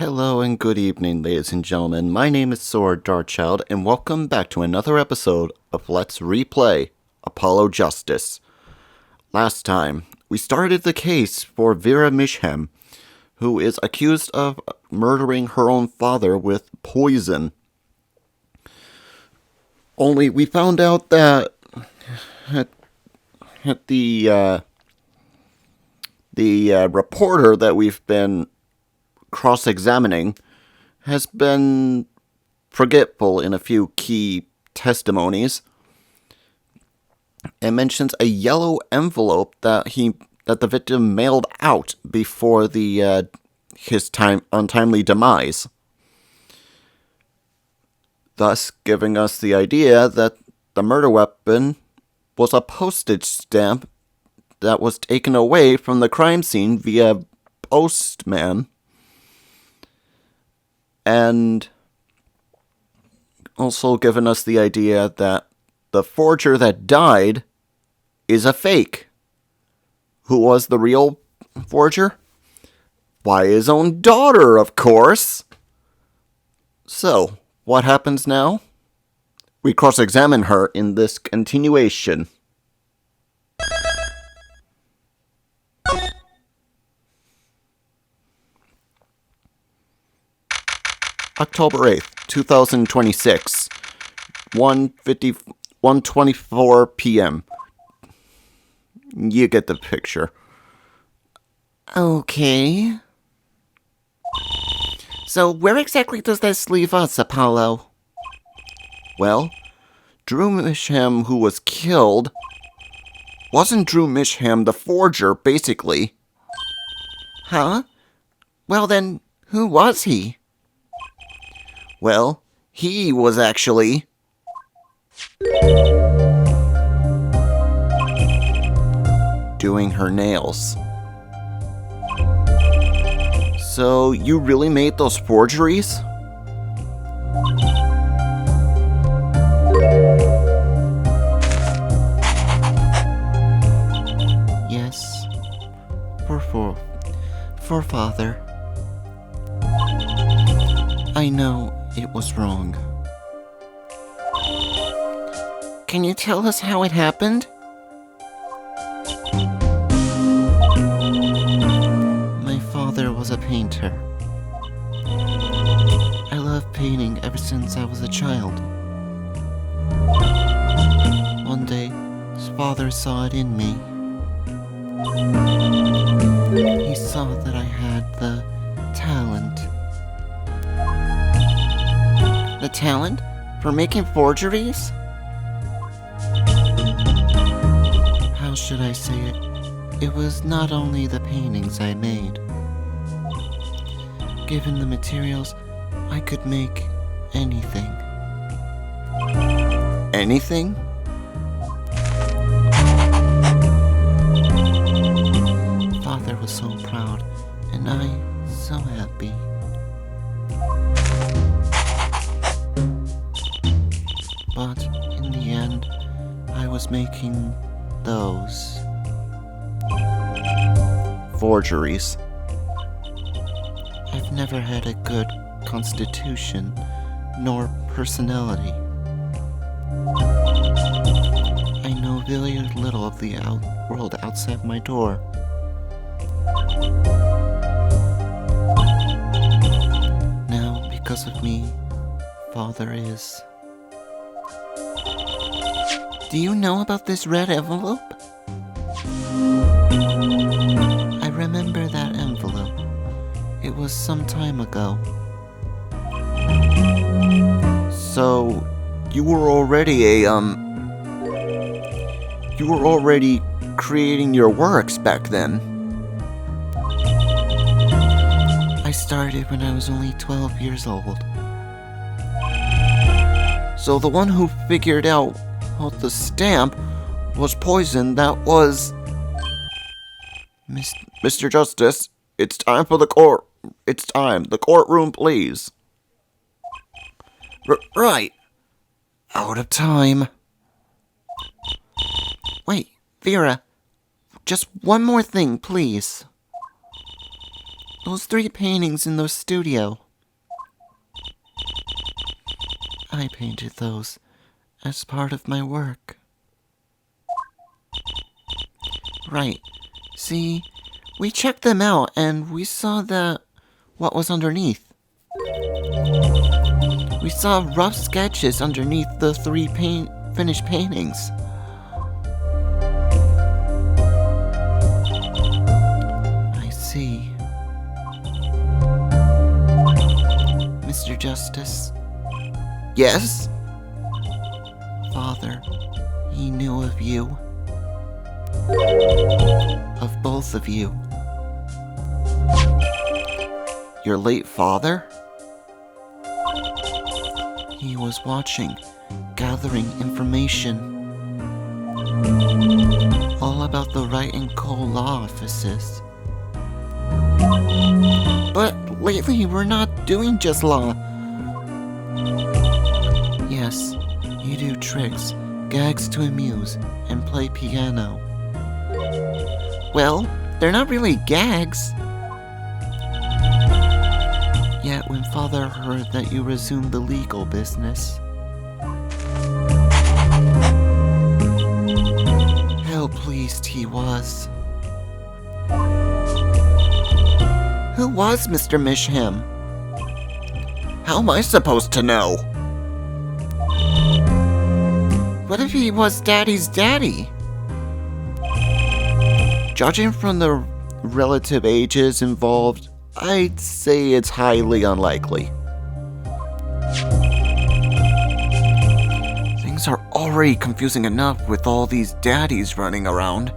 Hello and good evening, ladies and gentlemen. My name is Saur, Darkchylde, and welcome back to another episode of Let's Replay Apollo Justice. Last time, we started the case for Vera Misham, who is accused of murdering her own father with poison. Only we found out that the reporter that we've been cross-examining has been forgetful in a few key testimonies and mentions a yellow envelope that the victim mailed out before his untimely demise, thus giving us the idea that the murder weapon was a postage stamp that was taken away from the crime scene via postman, and also given us the idea that the forger that died is a fake. Who was the real forger? Why, his own daughter, of course! So, what happens now? We cross-examine her in this continuation. October 8th, 2026, 1:24 p.m. You get the picture. Okay. So where exactly does this leave us, Apollo? Well, Drew Misham, who was killed, wasn't Drew Misham the forger, basically. Huh? Well then, who was he? Well, he was actually doing her nails. So, you really made those forgeries? Yes. For father. I know it was wrong. Can you tell us how it happened? My father was a painter. I loved painting ever since I was a child. One day, his father saw it in me. He saw that I had the talent. The talent? For making forgeries? How should I say it? It was not only the paintings I made. Given the materials, I could make anything. Anything? Father was so proud, and I so happy. But in the end, I was making those forgeries. I've never had a good constitution nor personality. I know very little of the world outside my door. Now, because of me, Father is. Do you know about this red envelope? I remember that envelope. It was some time ago. So, you were already You were already creating your works back then. I started when I was only 12 years old. So the one who figured out the stamp was poison, that was Mr. Justice. It's time for the court. It's time. The courtroom, please. Right. Out of time. Wait, Vera. Just one more thing, please. Those 3 paintings in the studio. I painted those as part of my work. Right. See, we checked them out and we saw what was underneath. We saw rough sketches underneath the 3 finished paintings. I see. Mr. Justice. Yes? Father, he knew of you. Of both of you. Your late father? He was watching, gathering information. All about the Right and Coal law offices. But lately we're not doing just law. Yes, you do tricks, gags to amuse, and play piano. Well, they're not really gags. Yet when Father heard that you resumed the legal business, how pleased he was. Who was Mr. Misham? How am I supposed to know? What if he was Daddy's daddy? Judging from the relative ages involved, I'd say it's highly unlikely. Things are already confusing enough with all these daddies running around.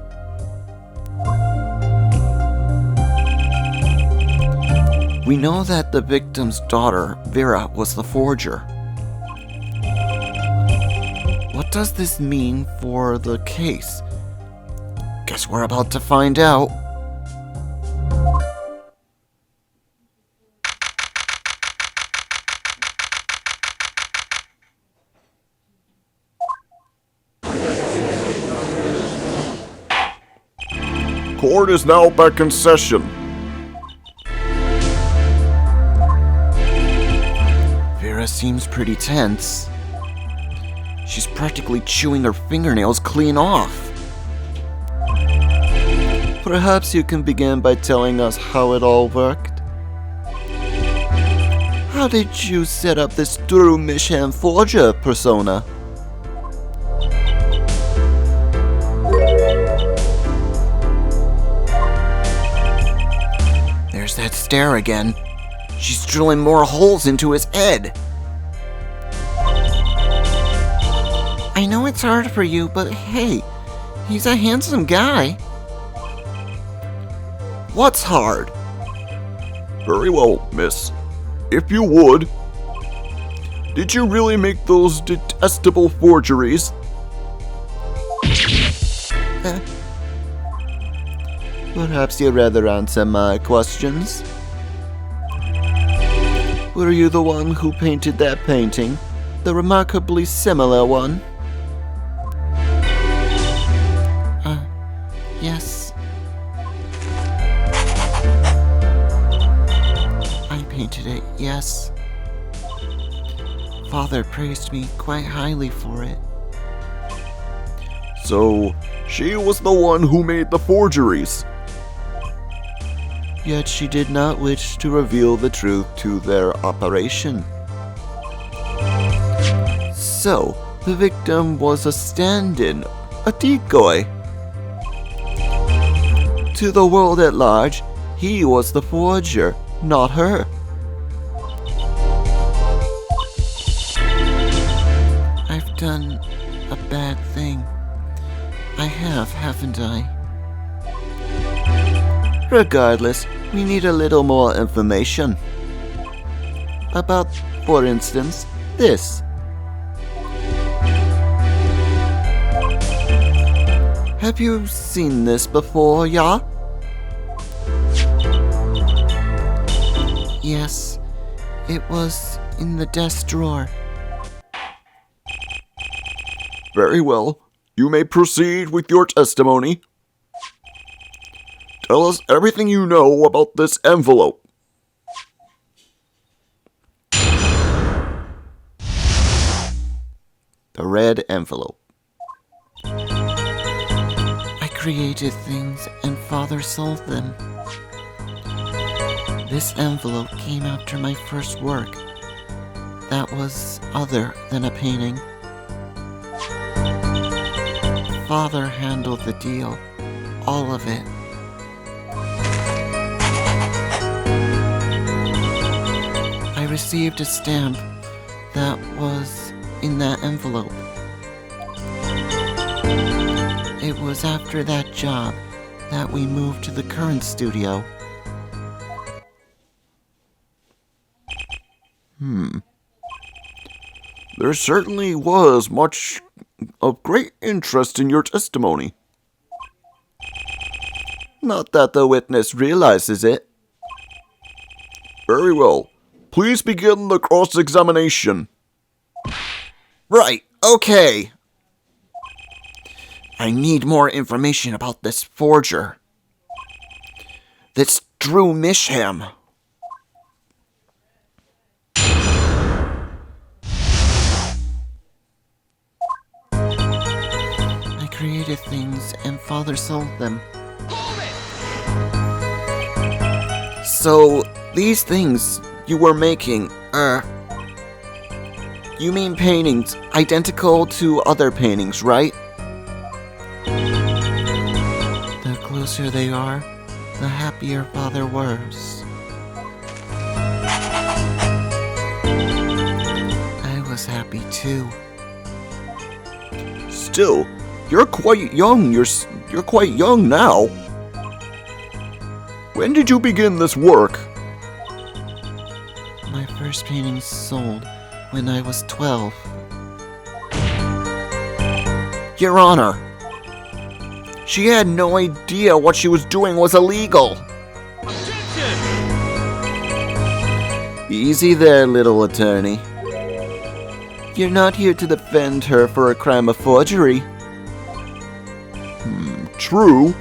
We know that the victim's daughter, Vera, was the forger. What does this mean for the case? Guess we're about to find out. Court is now back in session. Vera seems pretty tense. She's practically chewing her fingernails clean off. Perhaps you can begin by telling us how it all worked. How did you set up this Drew Misham forger persona? There's that stare again. She's drilling more holes into his head. I know it's hard for you, but hey, he's a handsome guy. What's hard? Very well, miss. If you would. Did you really make those detestable forgeries? Perhaps you'd rather answer my questions. Were you the one who painted that painting? The remarkably similar one? Yes. I painted it, yes. Father praised me quite highly for it. So, she was the one who made the forgeries. Yet she did not wish to reveal the truth to their operation. So, the victim was a stand-in, a decoy. To the world at large, he was the forger, not her. I've done a bad thing. I have, haven't I? Regardless, we need a little more information. About, for instance, this. Have you seen this before, ya? Yes, it was in the desk drawer. Very well. You may proceed with your testimony. Tell us everything you know about this envelope. the red envelope. I created things and Father sold them. This envelope came after my first work. That was other than a painting. Father handled the deal, all of it. I received a stamp that was in that envelope. It was after that job that we moved to the current studio. There certainly was much of great interest in your testimony. Not that the witness realizes it. Very well. Please begin the cross-examination. Right, okay. I need more information about this forger. This Drew Misham. I created things and Father sold them. So, these things you were making, you mean paintings identical to other paintings, right? The closer they are, the happier Father was. I was happy too. Still, you're quite young. You're quite young now. When did you begin this work? My first painting sold when I was 12. Your Honor, she had no idea what she was doing was illegal. Easy there, little attorney. You're not here to defend her for a crime of forgery. True.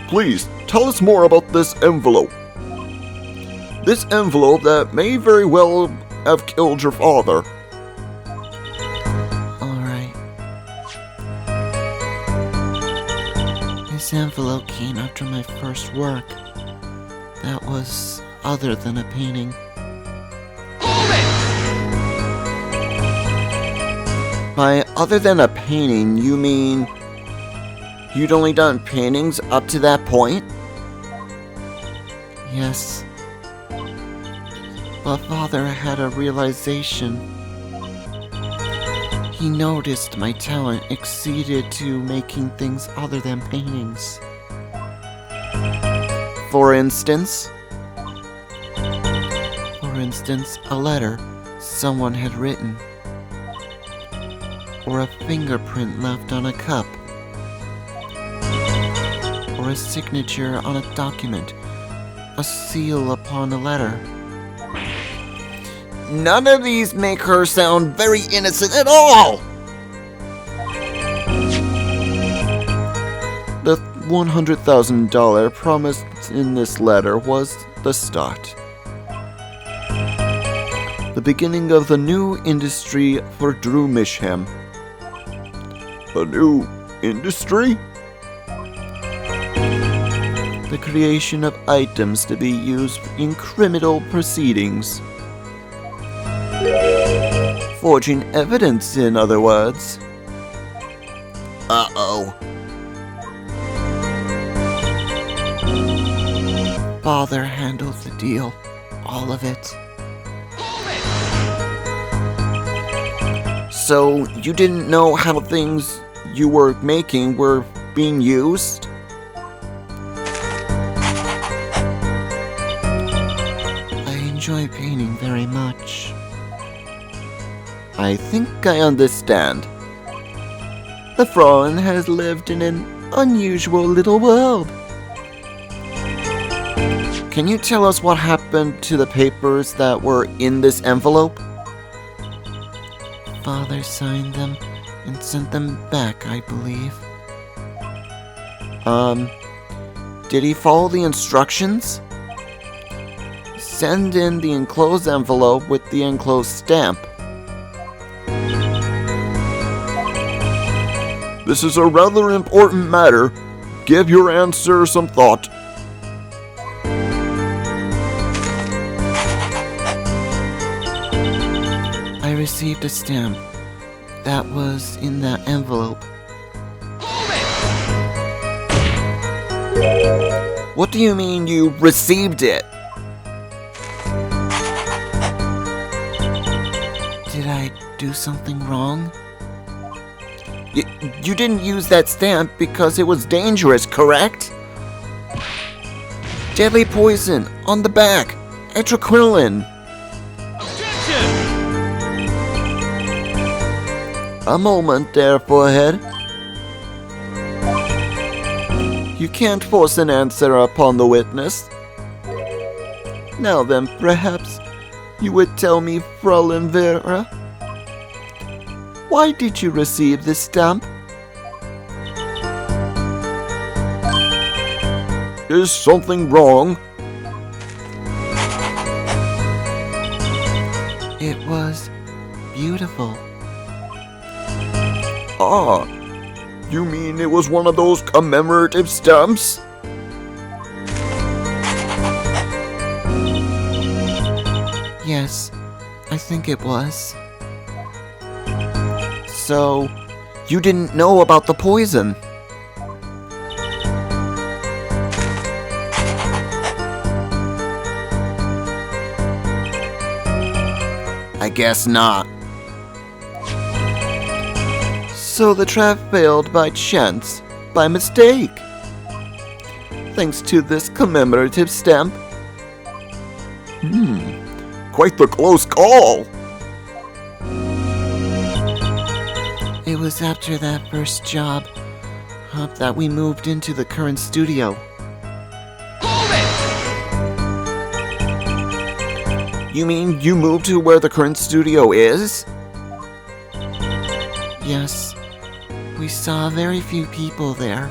Please, tell us more about this envelope. This envelope that may very well have killed your father. Alright. This envelope came after my first work. That was other than a painting. By other than a painting, you mean you'd only done paintings up to that point? Yes. But Father had a realization. He noticed my talent exceeded to making things other than paintings. For instance? For instance, a letter someone had written. Or a fingerprint left on a cup. Or a signature on a document. A seal upon a letter. None of these make her sound very innocent at all! The $100,000 promised in this letter was the start. The beginning of the new industry for Drew Misham. A new industry? The creation of items to be used in criminal proceedings. Forging evidence, in other words. Uh-oh. Father handled the deal. All of it. So, you didn't know how things you were making were being used? I enjoy painting very much. I think I understand. The Frauen has lived in an unusual little world. Can you tell us what happened to the papers that were in this envelope? Father signed them and sent them back, I believe. Did he follow the instructions? Send in the enclosed envelope with the enclosed stamp. This is a rather important matter. Give your answer some thought. I received a stamp that was in that envelope. What do you mean you received it? Did I do something wrong? You didn't use that stamp because it was dangerous, correct? Deadly poison on the back. Darkchylde. A moment there, forehead. You can't force an answer upon the witness. Now then, perhaps you would tell me, Fräulein Vera, why did you receive this stamp? Is something wrong? It was beautiful. Ah, you mean it was one of those commemorative stamps? Yes, I think it was. So, you didn't know about the poison? I guess not. So the trap failed by chance, by mistake. Thanks to this commemorative stamp. Quite the close call. It was after that first job that we moved into the current studio. You mean you moved to where the current studio is? Yes, we saw very few people there.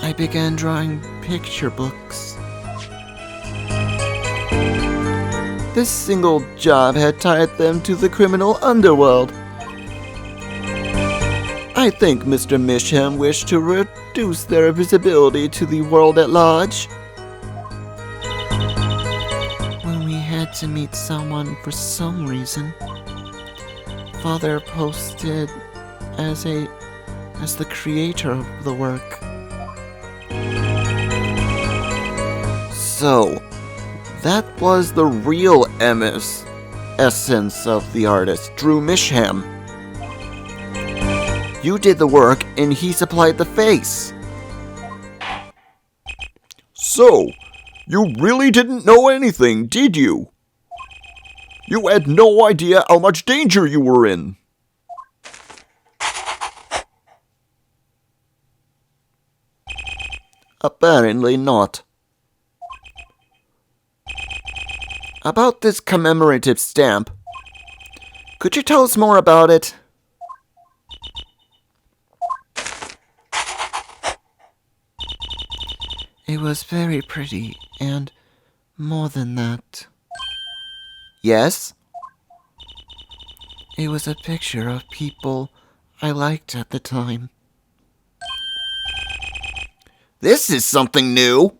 I began drawing picture books. This single job had tied them to the criminal underworld. I think Mr. Misham wished to reduce their visibility to the world at large. When we had to meet someone for some reason, Father posted as the creator of the work. So, that was the real essence of the artist, Drew Misham. You did the work and he supplied the face. So, you really didn't know anything, did you? You had no idea how much danger you were in. Apparently not. About this commemorative stamp, could you tell us more about it? It was very pretty, and more than that, Yes? it was a picture of people I liked at the time. This is something new.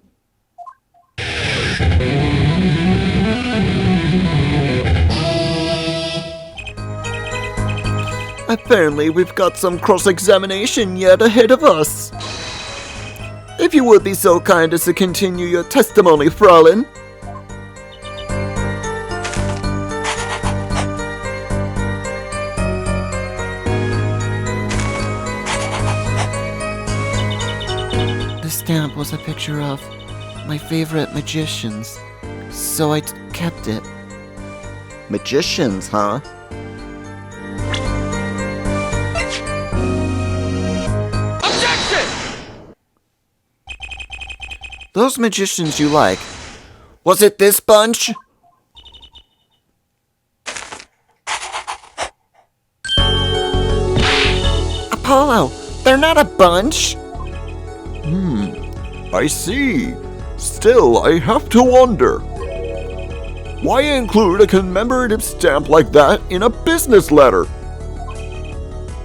Apparently, we've got some cross-examination yet ahead of us. If you would be so kind as to continue your testimony, Fräulein. The stamp was a picture of my favorite magicians, so I kept it. Magicians, huh? Those magicians you like, was it this bunch? Apollo, they're not a bunch. I see. Still, I have to wonder. Why include a commemorative stamp like that in a business letter?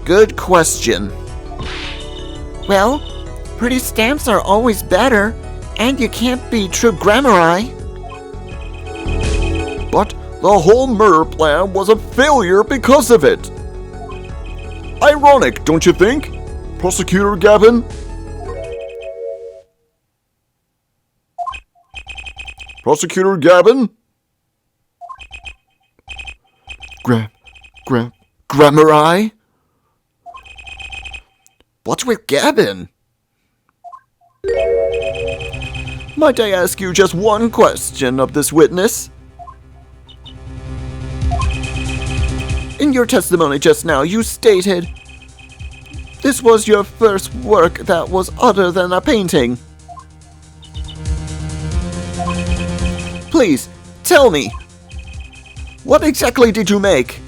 Good question. Well, pretty stamps are always better, and you can't be true grammari. But the whole murder plan was a failure because of it. Ironic, don't you think, Prosecutor Gavin? Prosecutor Gavin? Grammari? What's with Gavin? Might I ask you just one question of this witness? In your testimony just now, you stated this was your first work that was other than a painting. Please, tell me, what exactly did you make?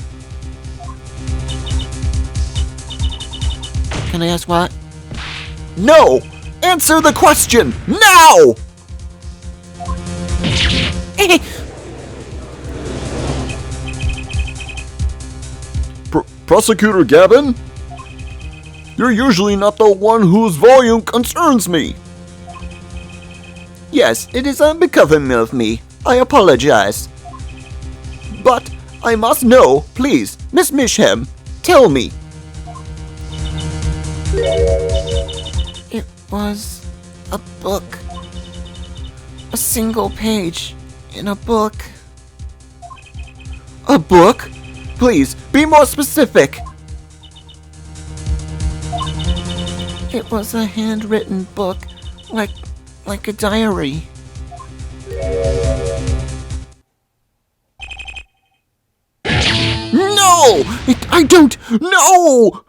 Can I ask what? No! Answer the question, now! Prosecutor Gavin? You're usually not the one whose volume concerns me. Yes, it is unbecoming of me. I apologize. But I must know, please, Miss Misham, tell me. It was a book. A single page in a book. A book? Please, be more specific. It was a handwritten book, like a diary. No! I don't! No!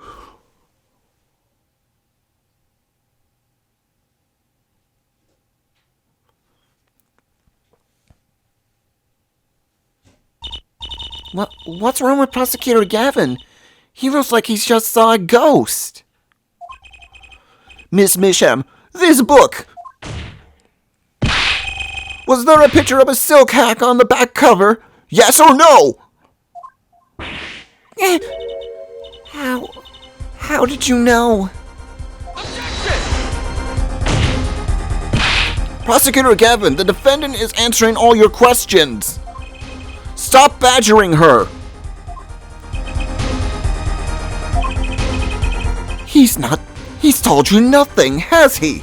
What's wrong with Prosecutor Gavin? He looks like he's just saw a ghost. Miss Misham, this book! Was there a picture of a silk hack on the back cover? Yes or no? How did you know? Prosecutor Gavin, the defendant is answering all your questions. Stop badgering her. He's told you nothing, has he?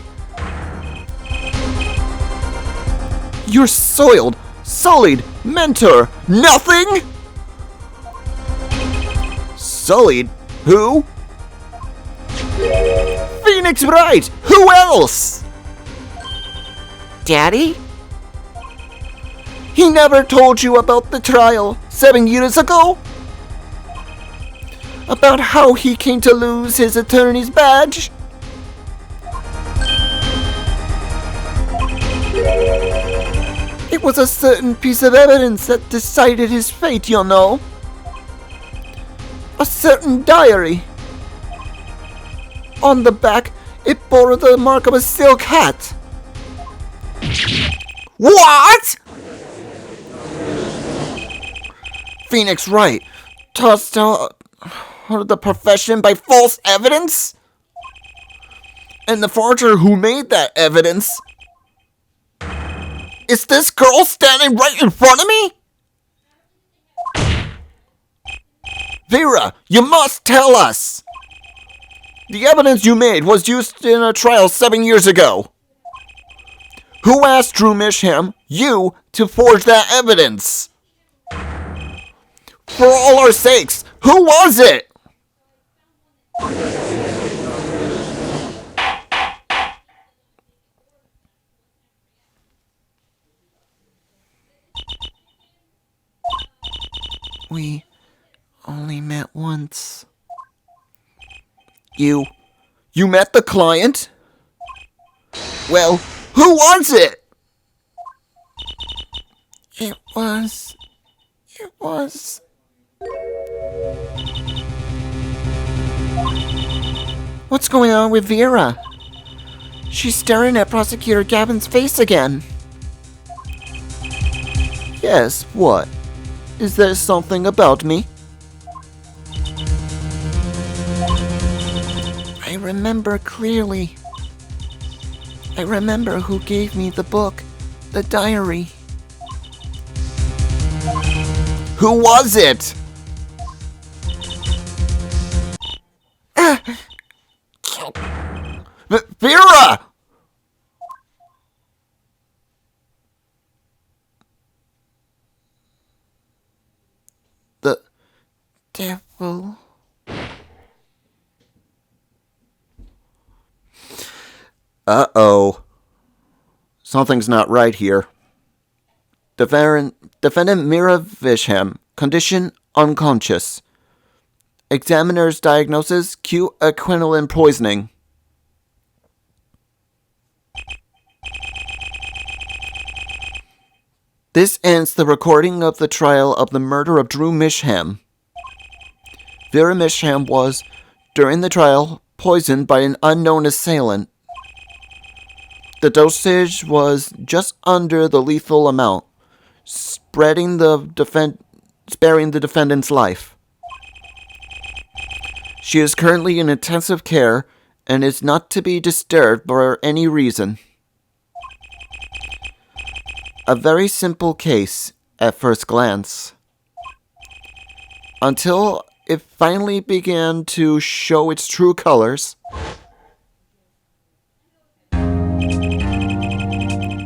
Your soiled, sullied mentor, nothing? Sullied? Who? Phoenix Wright! Who else? Daddy? He never told you about the trial 7 years ago? About how he came to lose his attorney's badge? It was a certain piece of evidence that decided his fate, you know. A certain diary. On the back, it bore the mark of a silk hat. What?! Phoenix Wright tossed out of the profession by false evidence? And the forger who made that evidence? Is this girl standing right in front of me? Vera, you must tell us! The evidence you made was used in a trial 7 years ago. Who asked Drew Misham, you, to forge that evidence? For all our sakes, who was it? We only met once. You met the client? Well, who was it? It was... What's going on with Vera? She's staring at Prosecutor Gavin's face again. Yes, what? Is there something about me? remember clearly. I remember who gave me the book, the diary. Who was it? Vera! The devil. Uh-oh. Something's not right here. Defendant Mira Visham, condition unconscious. Examiner's diagnosis, acute quinolin poisoning. This ends the recording of the trial of the murder of Drew Misham. Vera Misham was, during the trial, poisoned by an unknown assailant. The dosage was just under the lethal amount, sparing the defendant's life. She is currently in intensive care and is not to be disturbed for any reason. A very simple case at first glance, until it finally began to show its true colors.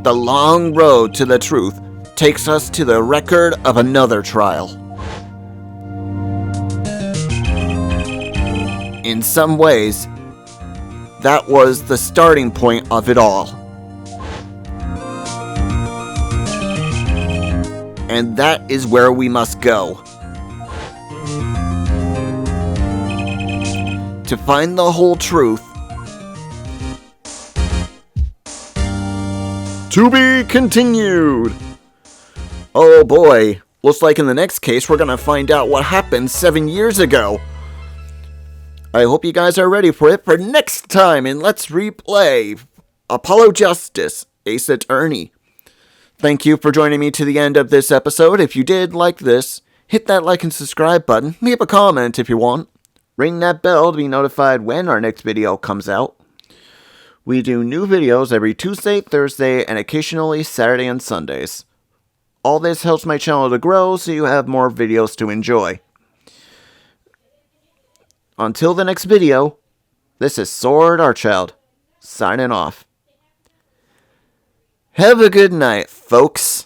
The long road to the truth takes us to the record of another trial. In some ways, that was the starting point of it all. And that is where we must go. To find the whole truth. To be continued! Oh boy, looks like in the next case we're gonna find out what happened 7 years ago. I hope you guys are ready for it for next time in Let's Replay Apollo Justice, Ace Attorney. Thank you for joining me to the end of this episode. If you did like this, hit that like and subscribe button. Leave a comment if you want. Ring that bell to be notified when our next video comes out. We do new videos every Tuesday, Thursday, and occasionally Saturday and Sundays. All this helps my channel to grow so you have more videos to enjoy. Until the next video, this is Saur Darkchylde, signing off. Have a good night, folks.